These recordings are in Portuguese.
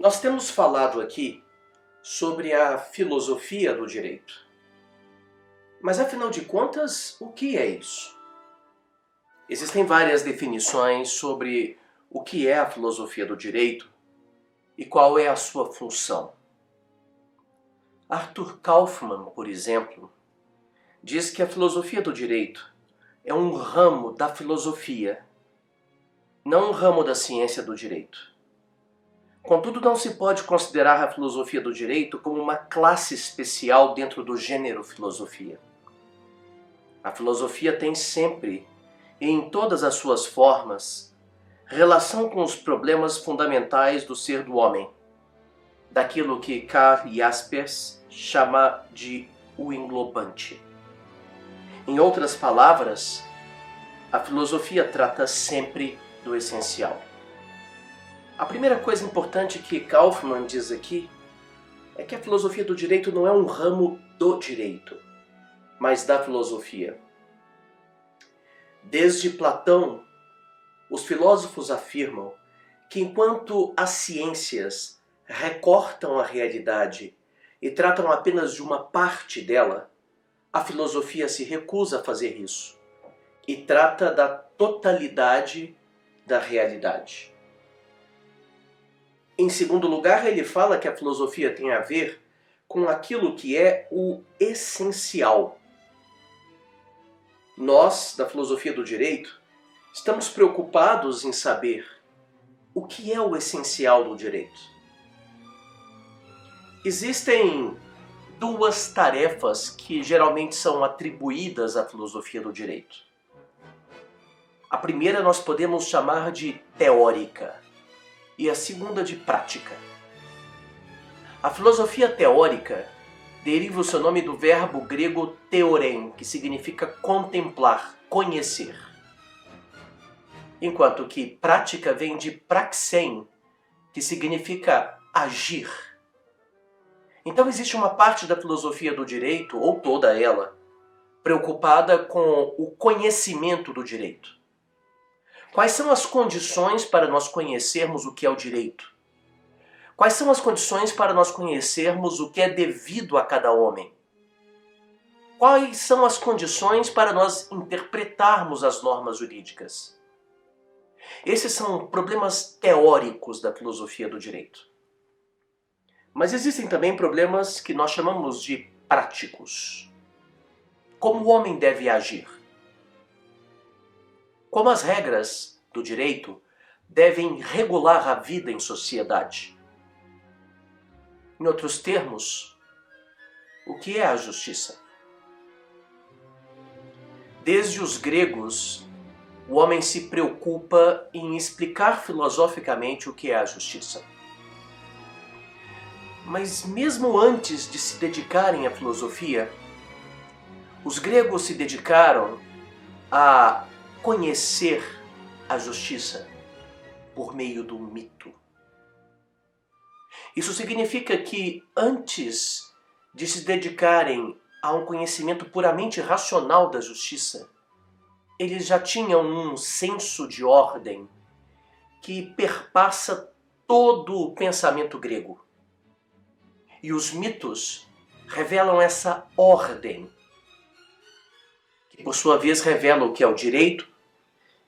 Nós temos falado aqui sobre a filosofia do direito. Mas afinal de contas, o que é isso? Existem várias definições sobre o que é a filosofia do direito e qual é a sua função. Arthur Kaufmann, por exemplo, diz que a filosofia do direito é um ramo da filosofia, não um ramo da ciência do direito. Contudo, não se pode considerar a filosofia do direito como uma classe especial dentro do gênero filosofia. A filosofia tem sempre, e em todas as suas formas, relação com os problemas fundamentais do ser do homem, daquilo que Karl Jaspers chama de o englobante. Em outras palavras, a filosofia trata sempre do essencial. A primeira coisa importante que Kaufmann diz aqui é que a filosofia do direito não é um ramo do direito, mas da filosofia. Desde Platão, os filósofos afirmam que enquanto as ciências recortam a realidade e tratam apenas de uma parte dela, a filosofia se recusa a fazer isso e trata da totalidade da realidade. Em segundo lugar, ele fala que a filosofia tem a ver com aquilo que é o essencial. Nós, da filosofia do direito, estamos preocupados em saber o que é o essencial do direito. Existem duas tarefas que geralmente são atribuídas à filosofia do direito. A primeira nós podemos chamar de teórica e a segunda de prática. A filosofia teórica deriva o seu nome do verbo grego theorein, que significa contemplar, conhecer. Enquanto que prática vem de praxein, que significa agir. Então existe uma parte da filosofia do direito, ou toda ela, preocupada com o conhecimento do direito. Quais são as condições para nós conhecermos o que é o direito? Quais são as condições para nós conhecermos o que é devido a cada homem? Quais são as condições para nós interpretarmos as normas jurídicas? Esses são problemas teóricos da filosofia do direito. Mas existem também problemas que nós chamamos de práticos. Como o homem deve agir? Como as regras do direito devem regular a vida em sociedade? Em outros termos, o que é a justiça? Desde os gregos, o homem se preocupa em explicar filosoficamente o que é a justiça. Mas mesmo antes de se dedicarem à filosofia, os gregos se dedicaram a conhecer a justiça por meio do mito. Isso significa que antes de se dedicarem a um conhecimento puramente racional da justiça, eles já tinham um senso de ordem que perpassa todo o pensamento grego. E os mitos revelam essa ordem, que por sua vez revela o que é o direito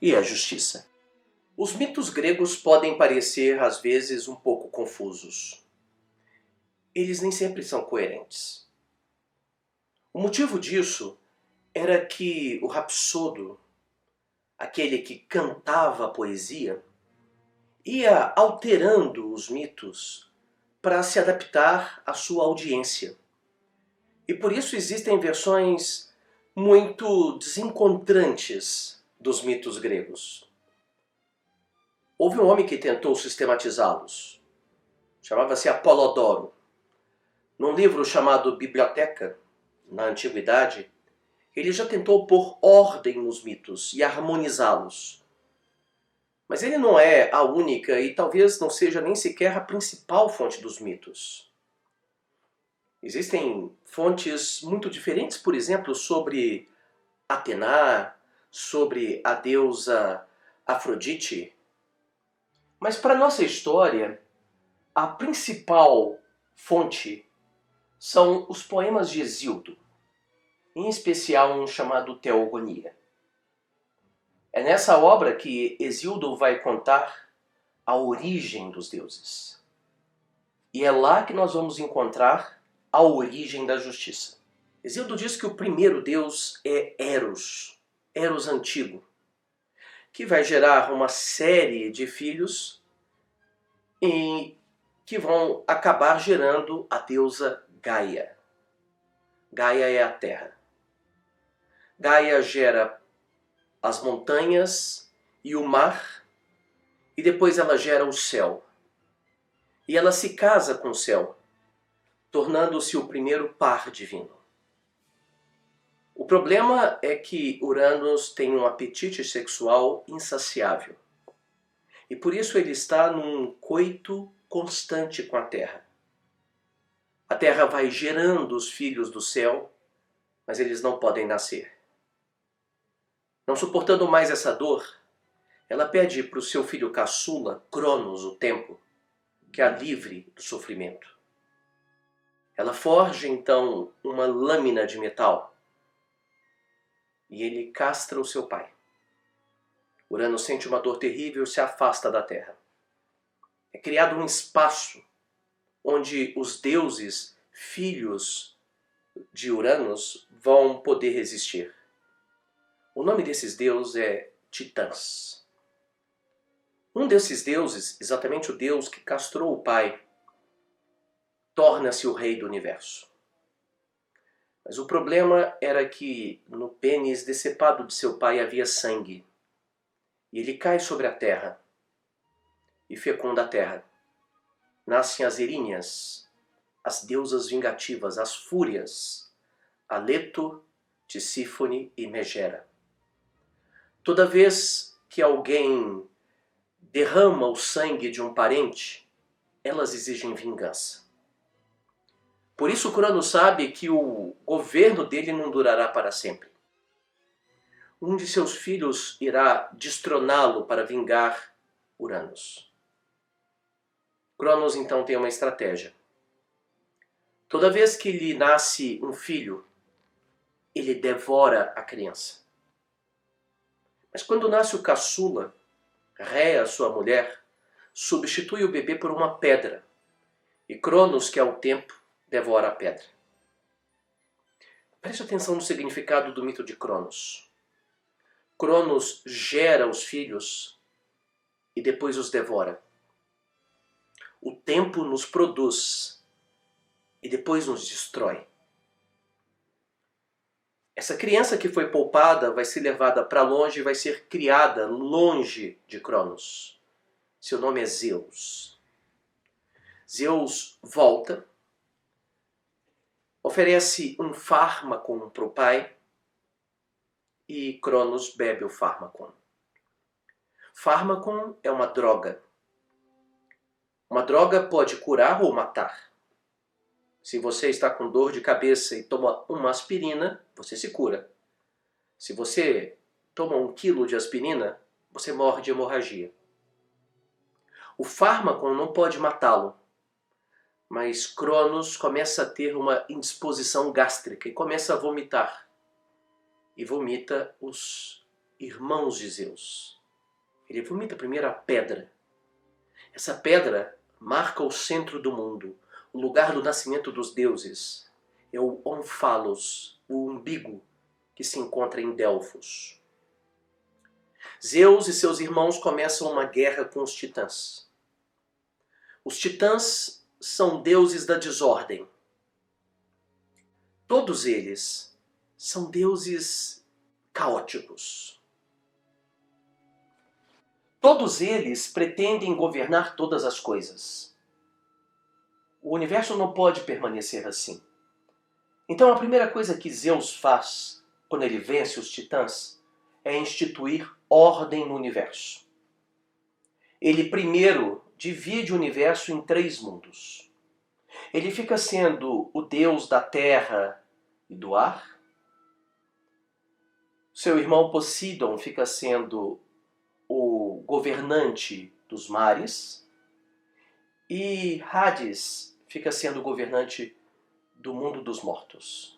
e a justiça. Os mitos gregos podem parecer, às vezes, um pouco confusos. Eles nem sempre são coerentes. O motivo disso era que o rapsodo, aquele que cantava a poesia, ia alterando os mitos para se adaptar à sua audiência. E por isso existem versões muito desencontrantes dos mitos gregos. Houve um homem que tentou sistematizá-los. Chamava-se Apolodoro. Num livro chamado Biblioteca, na Antiguidade, ele já tentou pôr ordem nos mitos e harmonizá-los. Mas ele não é a única e talvez não seja nem sequer a principal fonte dos mitos. Existem fontes muito diferentes, por exemplo, sobre Atena, sobre a deusa Afrodite. Mas para nossa história, A principal fonte são os poemas de Hesíodo, em especial um chamado Teogonia. É nessa obra que Hesíodo vai contar a origem dos deuses. E é lá que nós vamos encontrar a origem da justiça. Hesíodo diz que o primeiro deus é Eros, Eros antigo, que vai gerar uma série de filhos e que vão acabar gerando a deusa Gaia. Gaia é a terra. Gaia gera as montanhas e o mar, e depois ela gera o céu. E ela se casa com o céu, tornando-se o primeiro par divino. O problema é que Uranus tem um apetite sexual insaciável. E por isso ele está num coito constante com a Terra. A Terra vai gerando os filhos do céu, mas eles não podem nascer. Não suportando mais essa dor, ela pede para o seu filho caçula, Cronos, o tempo, que a livre do sofrimento. Ela forja então uma lâmina de metal e ele castra o seu pai. Urano sente uma dor terrível e se afasta da Terra. É criado um espaço onde os deuses, filhos de Uranus, vão poder resistir. O nome desses deuses é Titãs. Um desses deuses, exatamente o deus que castrou o pai, torna-se o rei do universo. Mas o problema era que no pênis decepado de seu pai havia sangue. E ele cai sobre a terra e fecunda a terra. Nascem as Erinhas, as deusas vingativas, as Fúrias, Aleto, Tisífone e Megera. Toda vez que alguém derrama o sangue de um parente, elas exigem vingança. Por isso Cronos sabe que o governo dele não durará para sempre. Um de seus filhos irá destroná-lo para vingar Uranus. Cronos então tem uma estratégia. Toda vez que lhe nasce um filho, ele devora a criança. Mas quando nasce o caçula, Réa, sua mulher, substitui o bebê por uma pedra. E Cronos, que é o tempo, devora a pedra. Preste atenção no significado do mito de Cronos. Cronos gera os filhos e depois os devora. O tempo nos produz e depois nos destrói. Essa criança que foi poupada vai ser levada para longe e vai ser criada longe de Cronos. Seu nome é Zeus. Zeus volta, oferece um fármaco para o pai e Cronos bebe o fármaco. Fármaco é uma droga. Uma droga pode curar ou matar. Se você está com dor de cabeça e toma uma aspirina, você se cura. Se você toma 1 quilo de aspirina, você morre de hemorragia. O fármaco não pode matá-lo, mas Cronos começa a ter uma indisposição gástrica e começa a vomitar. E vomita os irmãos de Zeus. Ele vomita primeiro a pedra. Essa pedra marca o centro do mundo, o lugar do nascimento dos deuses. É o Onfalos, o umbigo, que se encontra em Delfos. Zeus e seus irmãos começam uma guerra com os titãs. Os titãs são deuses da desordem. Todos eles são deuses caóticos. Todos eles pretendem governar todas as coisas. O universo não pode permanecer assim. Então a primeira coisa que Zeus faz quando ele vence os titãs é instituir ordem no universo. Ele primeiro divide o universo em 3 mundos. Ele fica sendo o deus da terra e do ar. Seu irmão Poseidon fica sendo o governante dos mares. E Hades fica sendo governante do mundo dos mortos.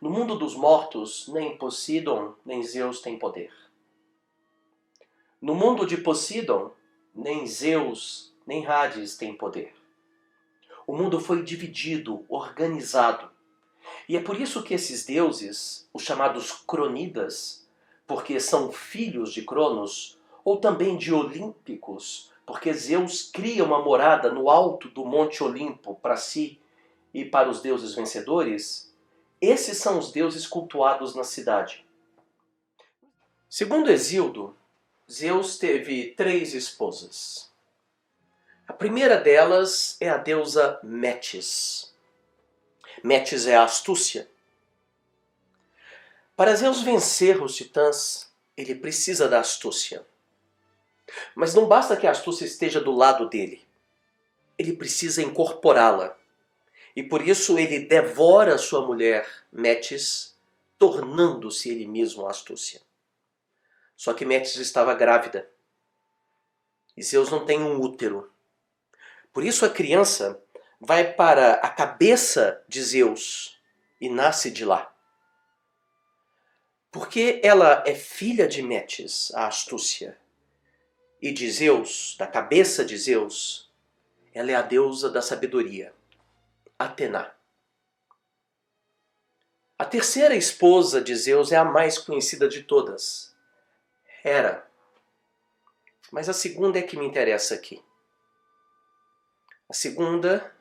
No mundo dos mortos, nem Poseidon nem Zeus têm poder. No mundo de Poseidon, nem Zeus nem Hades têm poder. O mundo foi dividido, organizado. E é por isso que esses deuses, os chamados Cronidas, porque são filhos de Cronos, ou também de Olímpicos, porque Zeus cria uma morada no alto do Monte Olimpo para si e para os deuses vencedores, esses são os deuses cultuados na cidade. Segundo Hesíodo, Zeus teve 3 esposas. A primeira delas é a deusa Metis. Metis é a astúcia. Para Zeus vencer os titãs, ele precisa da astúcia. Mas não basta que a astúcia esteja do lado dele. Ele precisa incorporá-la. E por isso ele devora sua mulher, Metis, tornando-se ele mesmo a astúcia. Só que Metis estava grávida. E Zeus não tem um útero. Por isso a criança vai para a cabeça de Zeus e nasce de lá. Porque ela é filha de Metis, a astúcia, e de Zeus, da cabeça de Zeus, ela é a deusa da sabedoria, Atena. A terceira esposa de Zeus é a mais conhecida de todas, Hera. Mas a segunda é que me interessa aqui. A segunda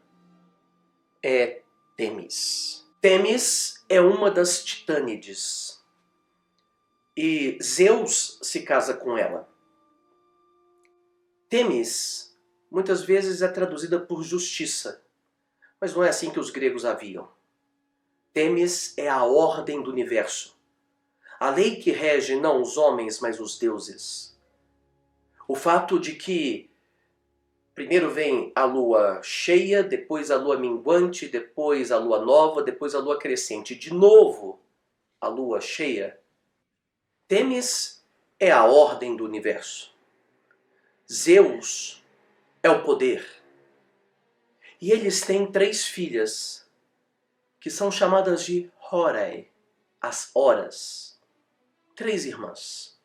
é Temis. Temis é uma das Titânides. E Zeus se casa com ela. Temis muitas vezes é traduzida por justiça, mas não é assim que os gregos a viam. Temis é a ordem do universo. A lei que rege não os homens, mas os deuses. O fato de que primeiro vem a lua cheia, depois a lua minguante, depois a lua nova, depois a lua crescente, de novo a lua cheia. Temis é a ordem do universo. Zeus é o poder. E eles têm 3 filhas, que são chamadas de Horae, as horas. 3 irmãs.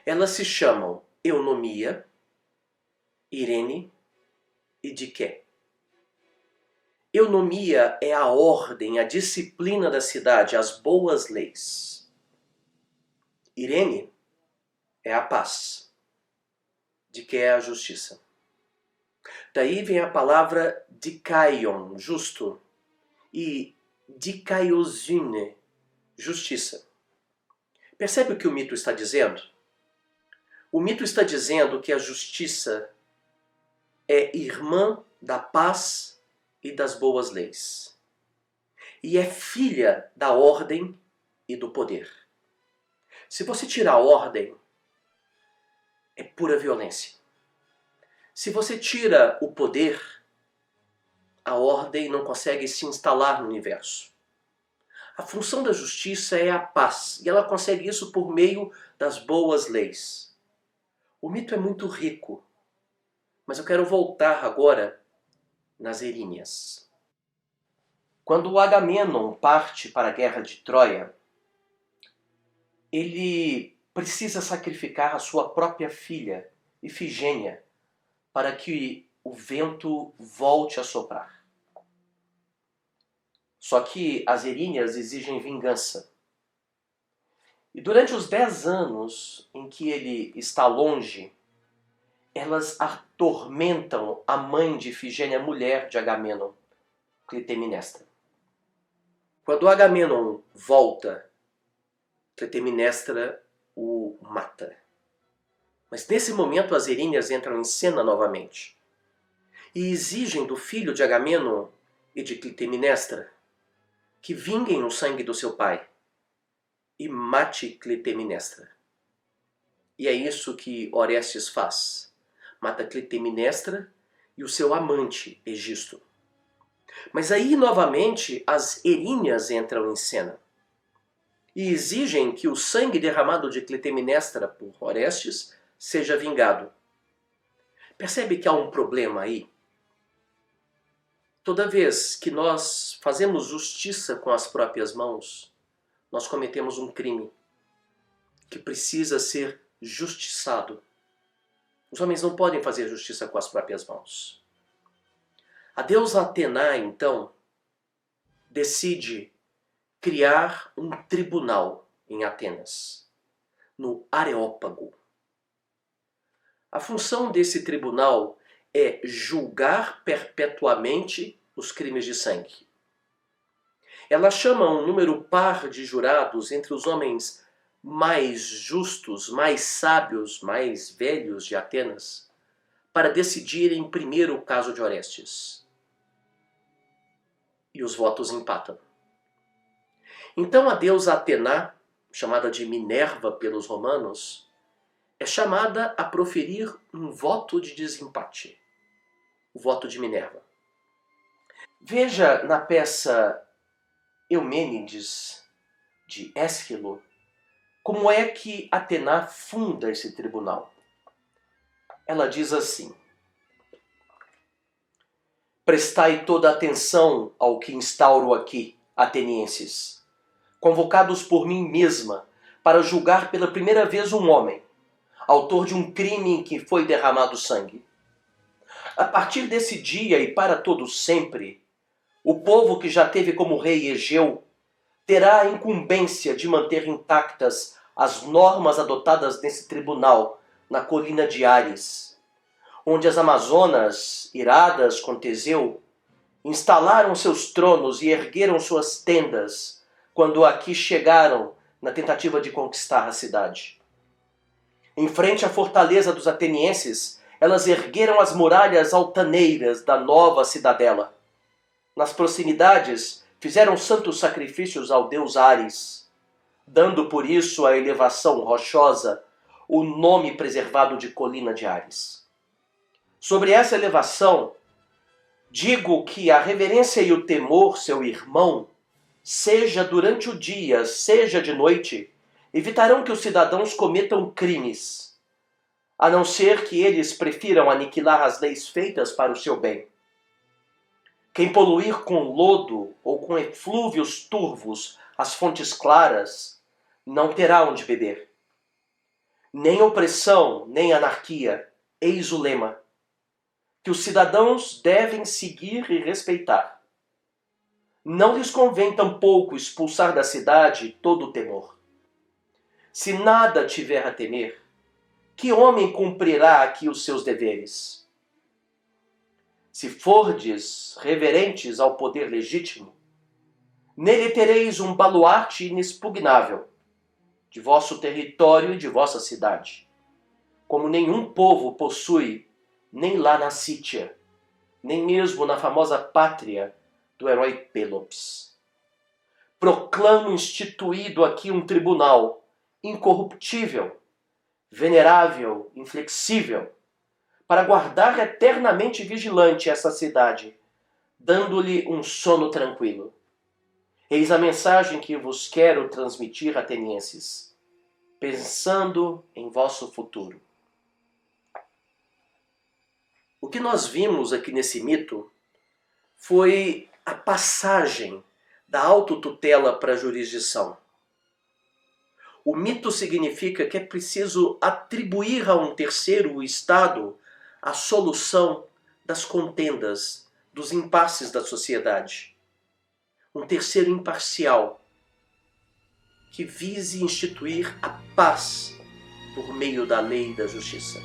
Elas se chamam Eunomia, Irene e Diké. Eunomia é a ordem, a disciplina da cidade, as boas leis. Irene é a paz. Diké é a justiça. Daí vem a palavra dikaion, justo, e dikaiosune, justiça. Percebe o que o mito está dizendo? O mito está dizendo que a justiça é irmã da paz e das boas leis. E é filha da ordem e do poder. Se você tirar a ordem, é pura violência. Se você tira o poder, a ordem não consegue se instalar no universo. A função da justiça é a paz, e ela consegue isso por meio das boas leis. O mito é muito rico, mas eu quero voltar agora nas Eríneas. Quando o Agamenon parte para a guerra de Troia, ele precisa sacrificar a sua própria filha, Ifigênia, para que o vento volte a soprar. Só que as Eríneas exigem vingança. E durante os 10 anos em que ele está longe, elas atormentam a mãe de Ifigênia, mulher de Agamenon, Clitemnestra. Quando Agamenon volta, Clitemnestra o mata. Mas nesse momento as Eríneas entram em cena novamente e exigem do filho de Agamenon e de Clitemnestra que vinguem o sangue do seu pai e mate Clitemnestra. E é isso que Orestes faz. Mata Clitemnestra e o seu amante, Egisto. Mas aí novamente as Eríneas entram em cena e exigem que o sangue derramado de Clitemnestra por Orestes seja vingado. Percebe que há um problema aí? Toda vez que nós fazemos justiça com as próprias mãos, nós cometemos um crime que precisa ser justiçado. Os homens não podem fazer justiça com as próprias mãos. A deusa Atena, então, decide criar um tribunal em Atenas, no Areópago. A função desse tribunal é julgar perpetuamente os crimes de sangue. Ela chama um número par de jurados entre os homens mais justos, mais sábios, mais velhos de Atenas, para decidirem primeiro o caso de Orestes. E os votos empatam. Então a deusa Atena, chamada de Minerva pelos romanos, é chamada a proferir um voto de desempate. O voto de Minerva. Veja na peça Eumênides, de Ésquilo, como é que Atena funda esse tribunal. Ela diz assim: prestai toda atenção ao que instauro aqui, atenienses, convocados por mim mesma para julgar pela primeira vez um homem, autor de um crime em que foi derramado sangue. A partir desse dia e para todo sempre, o povo que já teve como rei Egeu terá a incumbência de manter intactas as normas adotadas nesse tribunal na colina de Ares, onde as Amazonas, iradas com Teseu, instalaram seus tronos e ergueram suas tendas quando aqui chegaram na tentativa de conquistar a cidade. Em frente à fortaleza dos atenienses, elas ergueram as muralhas altaneiras da nova cidadela. Nas proximidades, fizeram santos sacrifícios ao deus Ares, dando por isso à elevação rochosa o nome preservado de Colina de Ares. Sobre essa elevação, digo que a reverência e o temor, seu irmão, seja durante o dia, seja de noite, evitarão que os cidadãos cometam crimes, a não ser que eles prefiram aniquilar as leis feitas para o seu bem. Quem poluir com lodo ou com eflúvios turvos as fontes claras, não terá onde beber. Nem opressão, nem anarquia, eis o lema, que os cidadãos devem seguir e respeitar. Não lhes convém tampouco expulsar da cidade todo o temor. Se nada tiver a temer, que homem cumprirá aqui os seus deveres? Se fordes reverentes ao poder legítimo, nele tereis um baluarte inexpugnável de vosso território e de vossa cidade, como nenhum povo possui, nem lá na Sítia, nem mesmo na famosa pátria do herói Pélops. Proclamo instituído aqui um tribunal incorruptível, venerável, inflexível, para guardar eternamente vigilante essa cidade, dando-lhe um sono tranquilo. Eis a mensagem que vos quero transmitir, atenienses, pensando em vosso futuro. O que nós vimos aqui nesse mito foi a passagem da autotutela para a jurisdição. O mito significa que é preciso atribuir a um terceiro Estado a solução das contendas, dos impasses da sociedade. Um terceiro imparcial que vise instituir a paz por meio da lei e da justiça.